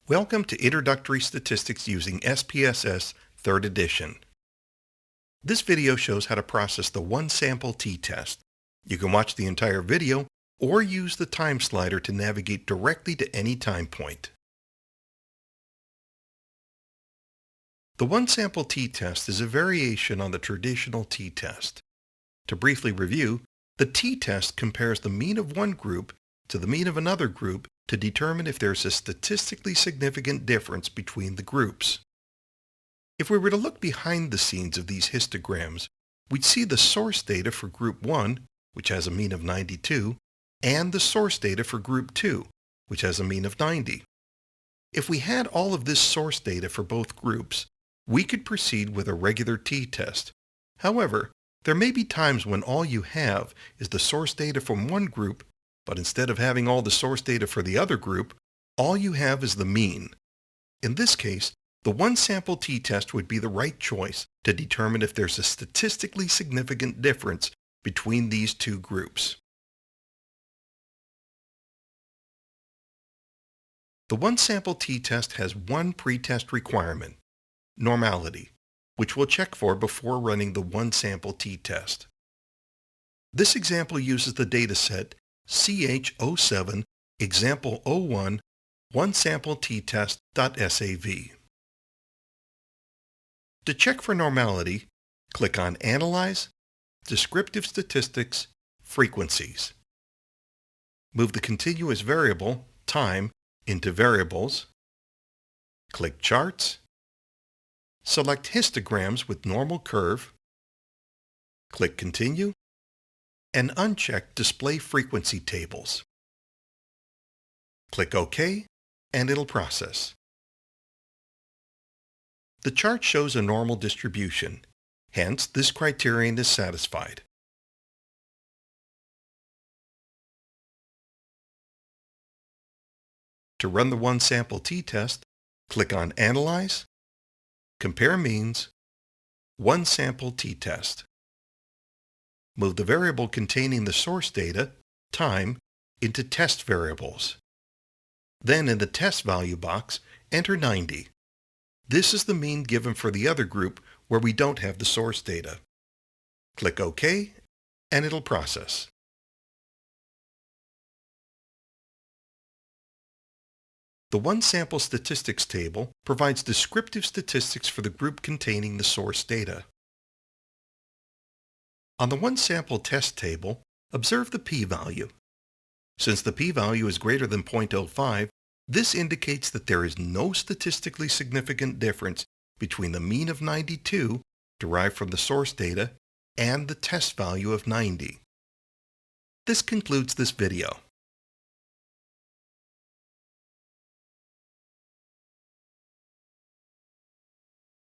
Welcome to Introductory Statistics using SPSS 3rd edition. This video shows how to process the one-sample t-test. You can watch the entire video or use the time slider to navigate directly to any time point. The one-sample t-test is a variation on the traditional t-test. To briefly review, the t-test compares the mean of one group to the mean of another group to determine if there's a statistically significant difference between the groups. If we were to look behind the scenes of these histograms, we'd see the source data for Group 1, which has a mean of 92, and the source data for Group 2, which has a mean of 90. If we had all of this source data for both groups, we could proceed with a regular t-test. However, there may be times when all you have is the source data from one group, but instead of having all the source data for the other group, all you have is the mean. In this case, the one-sample t-test would be the right choice to determine if there's a statistically significant difference between these two groups. The one-sample t-test has one pre-test requirement, normality, which we'll check for before running the one-sample t-test. This example uses the dataset CH07 example 01 one-sample t-test.sav. To check for normality, click on Analyze, Descriptive Statistics, Frequencies. Move the continuous variable, time, into Variables. Click Charts. Select Histograms with normal curve. Click Continue, and uncheck Display Frequency Tables. Click OK, and it'll process. The chart shows a normal distribution, hence this criterion is satisfied. To run the one-sample t-test, click on Analyze, Compare Means, One-Sample t-test. Move the variable containing the source data, time, into test variables. Then in the test value box, enter 90. This is the mean given for the other group where we don't have the source data. Click OK, and it'll process. The one-sample statistics table provides descriptive statistics for the group containing the source data. On the one-sample test table, observe the p-value. Since the p-value is greater than 0.05, this indicates that there is no statistically significant difference between the mean of 92, derived from the source data, and the test value of 90. This concludes this video.